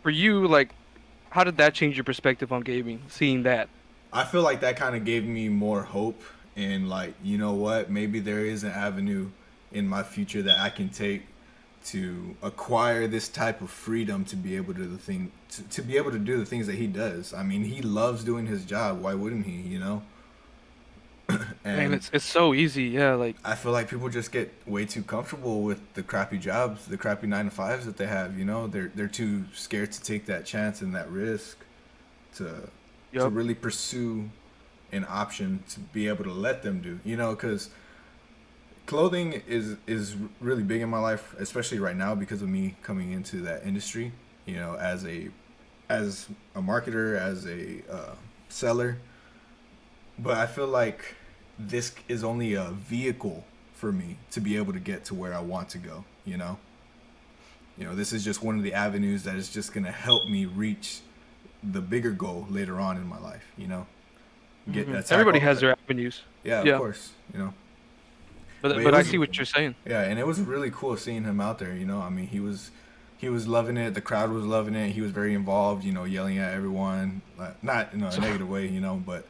for you, like, how did that change your perspective on gaming? Seeing that. I feel like that kind of gave me more hope in, like, you know what, maybe there is an avenue in my future that I can take to acquire this type of freedom to be able to to be able to do the things that he does. I mean, he loves doing his job. Why wouldn't he? You know. Man, it's so easy. Yeah, like I feel like people just get way too comfortable with the crappy jobs, the crappy 9 to 5s that they have. You know, they're too scared to take that chance and that risk to Yup. really pursue an option to be able to let them do. You know, because clothing is really big in my life, especially right now because of me coming into that industry. You know, as a marketer, as a seller. But I feel like this is only a vehicle for me to be able to get to where I want to go, you know? You know, this is just one of the avenues that is just going to help me reach the bigger goal later on in my life, you know? everybody has their avenues. Yeah, Yeah. of course, you know? But it I was- see what you're saying. Yeah, and it was really cool seeing him out there, you know? I mean, he was loving it. The crowd was loving it. He was very involved, you know, yelling at everyone. Not in a negative way, you know, but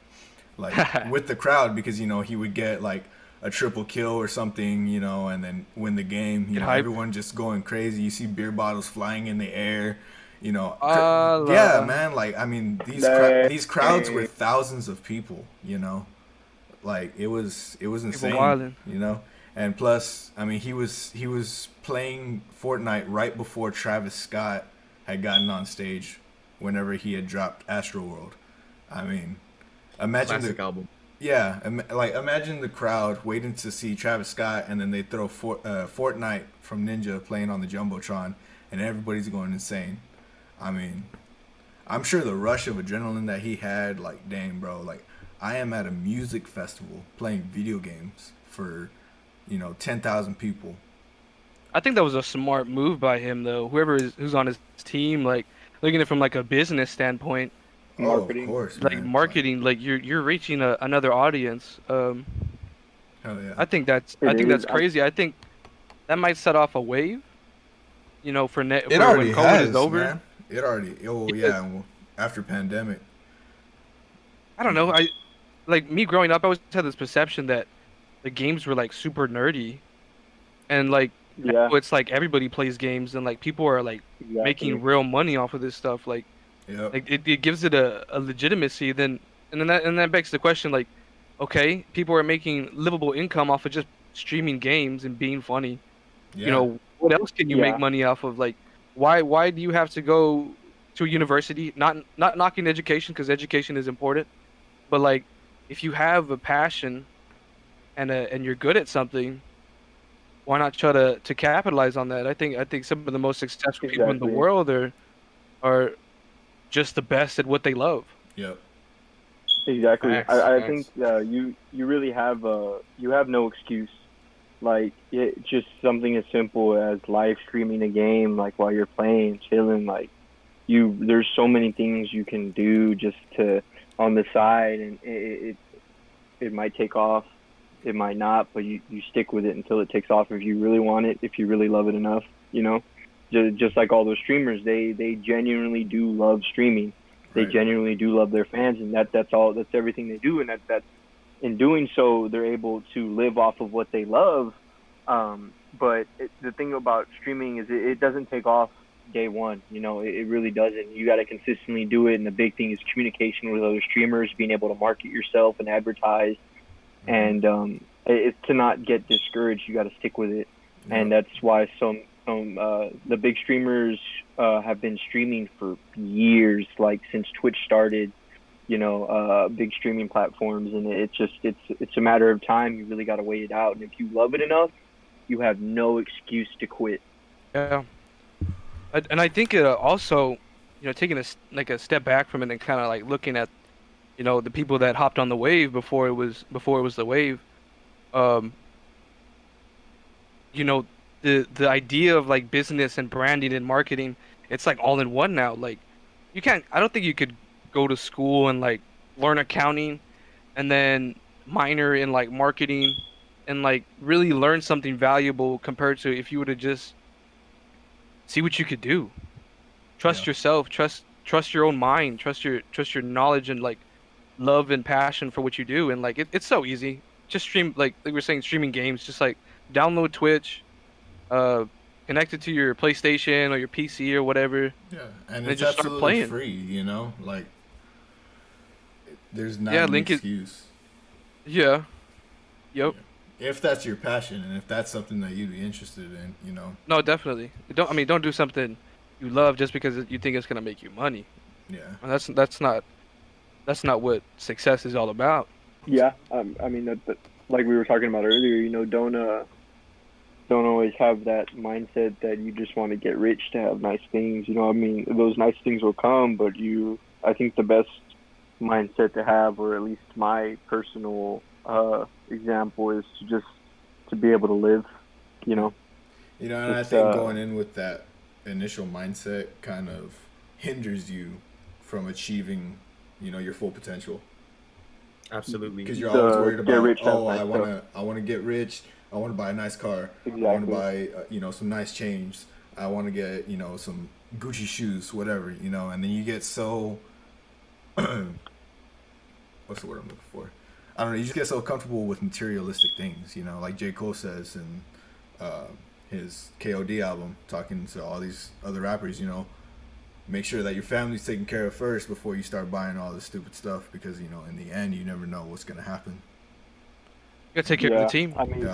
like with the crowd, because, you know, he would get like a triple kill or something, you know, and then win the game. You Get know, hype. everyone just going crazy. You see beer bottles flying in the air, you know. La. Yeah, man. Like, I mean, these crowds were Dang. thousands of people, you know. Like, it was insane, wildin'. you know. And plus, I mean, he was playing Fortnite right before Travis Scott had gotten on stage whenever he had dropped Astroworld. I mean, imagine Classic album. yeah, imagine the crowd waiting to see Travis Scott, and then they throw Fortnite from Ninja playing on the Jumbotron, and everybody's going insane. I mean, I'm sure the rush of adrenaline that he had, like, dang, bro, like, I am at a music festival playing video games for, you know, 10,000 people. I think that was a smart move by him, though. Who's on his team, like looking at it from like a business standpoint, Marketing. Oh, of course, like man. marketing, like you're reaching another audience. Hell yeah. I think that's It is. crazy. I think that might set off a wave. You know, for It when already COVID has, is over. man. It already. Oh It- yeah. Well, after pandemic. I don't know. Like me growing up, I always had this perception that the games were like super nerdy, and like Yeah. now it's like everybody plays games, and like people are like Exactly. making real money off of this stuff. Like Yep. it gives it a legitimacy. Then that begs the question, like, okay, people are making livable income off of just streaming games and being funny. Yeah. You know, what else can you Yeah. make money off of? Like, why do you have to go to a university? Not knocking education, because education is important, but like, if you have a passion and you're good at something, why not try to capitalize on that? I think some of the most successful people in the Exactly. world are just the best at what they love. Yep. Exactly. Facts, I facts. think you really have you have no excuse. Like, just something as simple as live streaming a game, like while you're playing, chilling. Like, there's so many things you can do just to on the side, and it might take off, it might not, but you stick with it until it takes off if you really want it, if you really love it enough. You know, just like all those streamers, they genuinely do love streaming. They Right. genuinely do love their fans, and that's everything they do, and that in doing so, they're able to live off of what they love. But the thing about streaming is it doesn't take off day one. You know, it really doesn't. You got to consistently do it, and the big thing is communication with other streamers, being able to market yourself and advertise, and it's to not get discouraged. You got to stick with it, and that's why The big streamers have been streaming for years, like since Twitch started. Big streaming platforms, and it's a matter of time. You really got to wait it out, and if you love it enough, you have no excuse to quit. Yeah, and I think it also, taking a step back from it and kind of like looking at, the people that hopped on the wave before it was the wave. Um, the idea of like business and branding and marketing, it's like all in one now. Like, I don't think you could go to school and like learn accounting and then minor in like marketing and like really learn something valuable compared to if you would have just see what you could do. Trust yourself, trust your own mind, trust your knowledge and like love and passion for what you do. And like it's so easy. Just stream, like we were saying, streaming games, just like download Twitch, connect it to your PlayStation or your PC or whatever. Yeah, and it's just absolutely start playing. free, like there's not an link excuse. Yeah. Yep. Yeah. If that's your passion and if that's something that you'd be interested in, No, definitely. Don't do something you love just because you think it's gonna make you money. Yeah. And that's not what success is all about. Yeah, I mean that like we were talking about earlier. Don't always have that mindset that you just want to get rich to have nice things. I mean, those nice things will come, but I think the best mindset to have, or at least my personal example, is to be able to live. And I think going in with that initial mindset kind of hinders you from achieving, your full potential. Absolutely. Because you're always worried about, rich, I want to get rich. I want to buy a nice car. Exactly. I want to buy, some nice chains. I want to get, some Gucci shoes, whatever, and then you get so, what's the word I'm looking for? I don't know. You just get so comfortable with materialistic things, like J. Cole says in his KOD album, talking to all these other rappers, make sure that your family's taken care of first before you start buying all this stupid stuff, because, in the end, you never know what's going to happen. You gotta take care of the team. I mean,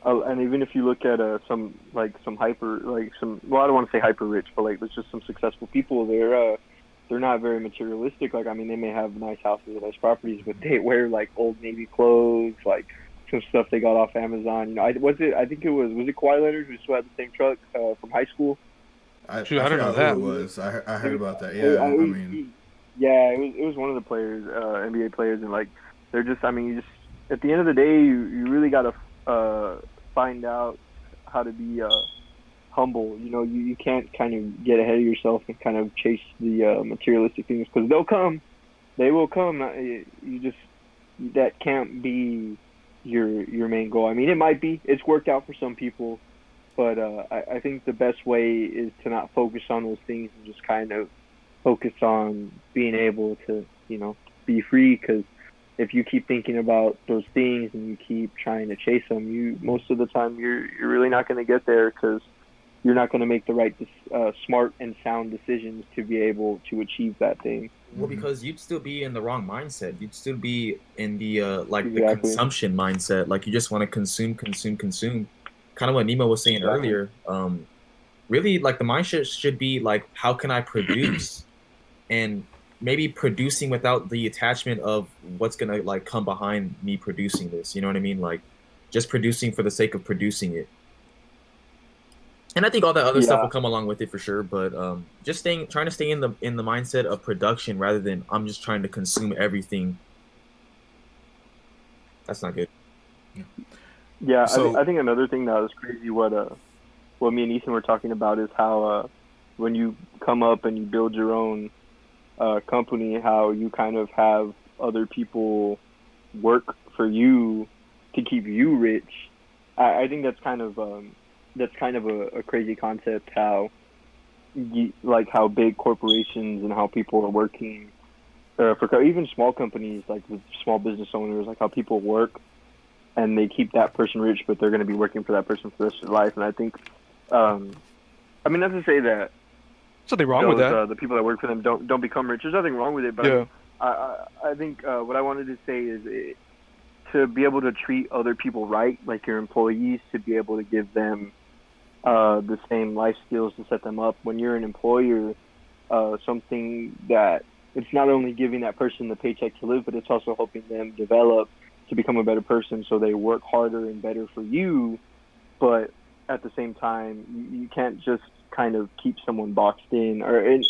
and even if you look at some hyper, I don't want to say hyper rich, but like, there's just some successful people. They're not very materialistic. Like, I mean, they may have nice houses and nice properties, but they wear like Old Navy clothes, like some stuff they got off Amazon. I think it was Kawhi Leonard who still had the same truck from high school. I don't know that. Who it was. I heard about that. Yeah, it was one of the players, NBA players, and like they're just. I mean, you just at the end of the day, you really got to find out how to be humble. You can't kind of get ahead of yourself and kind of chase the materialistic things, because they'll come. They will come. That can't be your main goal. I mean, it might be. It's worked out for some people. But I think the best way is to not focus on those things and just kind of focus on being able to, be free. Because if you keep thinking about those things and you keep trying to chase them, most of the time you're really not going to get there, because you're not going to make the right, smart and sound decisions to be able to achieve that thing. Well, because you'd still be in the wrong mindset. You'd still be in the Exactly. the consumption mindset. Like, you just want to consume. Kind of what Nemo was saying earlier. Really, like, the mindset should be like, how can I produce, and maybe producing without the attachment of what's gonna like come behind me producing this. You know what I mean? Like, just producing for the sake of producing it. And I think all that other stuff will come along with it for sure. But just trying to stay in the mindset of production rather than I'm just trying to consume everything. That's not good. Yeah, So, I think another thing that was crazy, what me and Ethan were talking about, is how when you come up and you build your own company, how you kind of have other people work for you to keep you rich. I think that's kind of a crazy concept. How how big corporations and how people are working for even small companies, like with small business owners, like how people work. And they keep that person rich, but they're going to be working for that person for the rest of their life. And I think, I mean, not to say that There's nothing wrong with that. The people that work for them don't become rich. There's nothing wrong with it. But Yeah. I think what I wanted to say is to be able to treat other people right, like your employees, to be able to give them the same life skills to set them up. When you're an employer, something that it's not only giving that person the paycheck to live, but it's also helping them develop to become a better person, so they work harder and better for you. But at the same time, you can't just kind of keep someone boxed in. Or in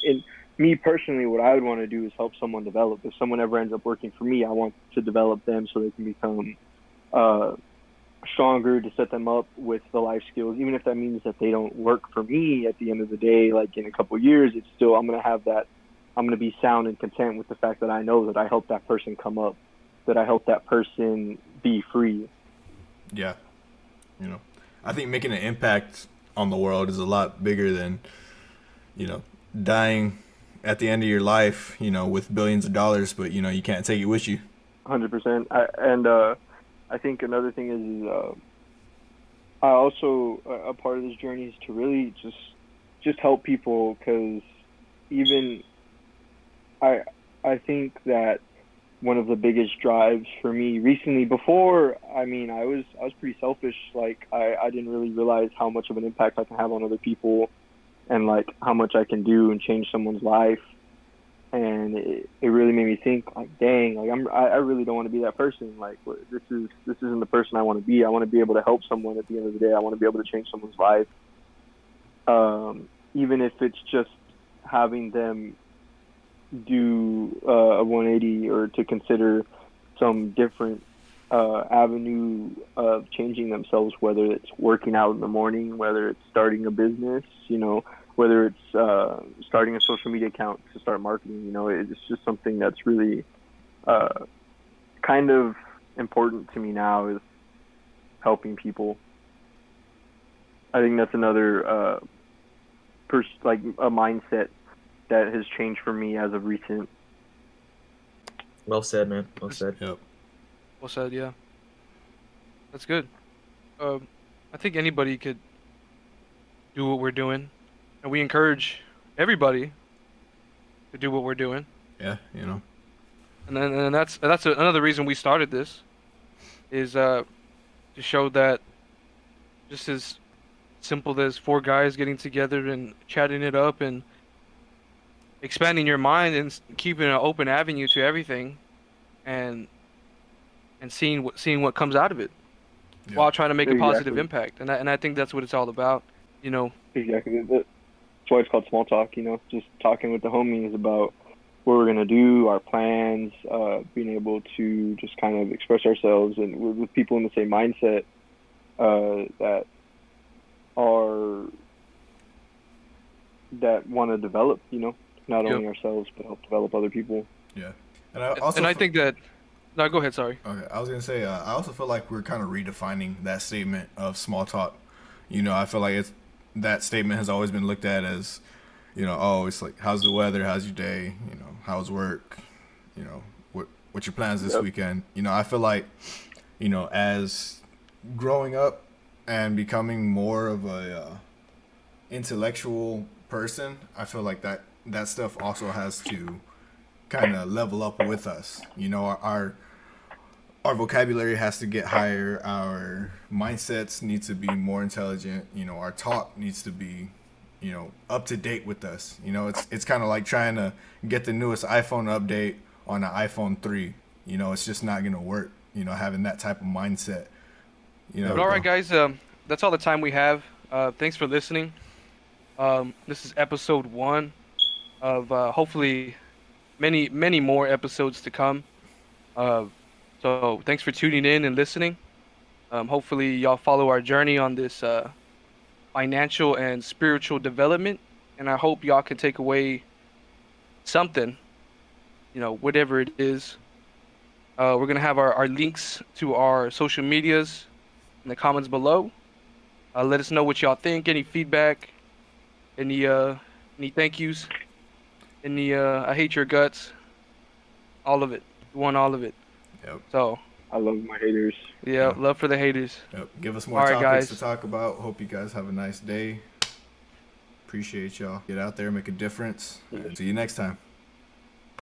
me personally, what I would want to do is help someone develop. If someone ever ends up working for me, I want to develop them so they can become stronger, to set them up with the life skills. Even if that means that they don't work for me at the end of the day, like in a couple of years, it's still, I'm going to have that. I'm going to be sound and content with the fact that I know that I helped that person come up, that I helped that person be free. Yeah. I think making an impact on the world is a lot bigger than, dying at the end of your life, with billions of dollars, but, you can't take it with you. 100%. I think another thing is I also, a part of this journey is to really just help people, because even I think that one of the biggest drives for me recently, before, I was pretty selfish. Like, I didn't really realize how much of an impact I can have on other people, and like how much I can do and change someone's life. And it really made me think, like, dang, like I really don't want to be that person. Like, this isn't the person I want to be. I want to be able to help someone at the end of the day. I want to be able to change someone's life. Even if it's just having them do a 180, or to consider some different avenue of changing themselves, whether it's working out in the morning, whether it's starting a business, whether it's starting a social media account to start marketing. It's just something that's really kind of important to me now, is helping people. I think that's another like a mindset that has changed for me as of recent. Well said, man. Well said. Yep. Well said, yeah. That's good. I think anybody could do what we're doing, and we encourage everybody to do what we're doing. Yeah, And then that's another reason we started this, is to show that just as simple as four guys getting together and chatting it up and expanding your mind and keeping an open avenue to everything, and seeing what comes out of it, while trying to make a positive impact. And I think that's what it's all about, Exactly. That's why it's called small talk. Just talking with the homies about what we're gonna do, our plans, being able to just kind of express ourselves, and with people in the same mindset that want to develop. Not only ourselves, but help develop other people. Yeah. And I think that... No, go ahead, sorry. Okay, I was going to say, I also feel like we're kind of redefining that statement of small talk. I feel like that statement has always been looked at as, it's like, how's the weather? How's your day? How's work? What's your plans this weekend? I feel like, as growing up and becoming more of a intellectual person, I feel like that stuff also has to kind of level up with us. Our vocabulary has to get higher. Our mindsets need to be more intelligent. Our talk needs to be, up to date with us. It's kind of like trying to get the newest iPhone update on an iPhone 3. It's just not going to work, having that type of mindset. But all right, guys, that's all the time we have. Thanks for listening. This is episode 1 of hopefully many, many more episodes to come. So thanks for tuning in and listening. Hopefully y'all follow our journey on this financial and spiritual development, and I hope y'all can take away something, whatever it is. We're going to have our links to our social medias in the comments below. Let us know what y'all think, any feedback, any thank yous, any I hate your guts, all of it. We want all of it. Yep. So I love my haters. Yeah, love for the haters. Yep. Give us more topics to talk about. Hope you guys have a nice day. Appreciate y'all. Get out there, make a difference. And see you next time.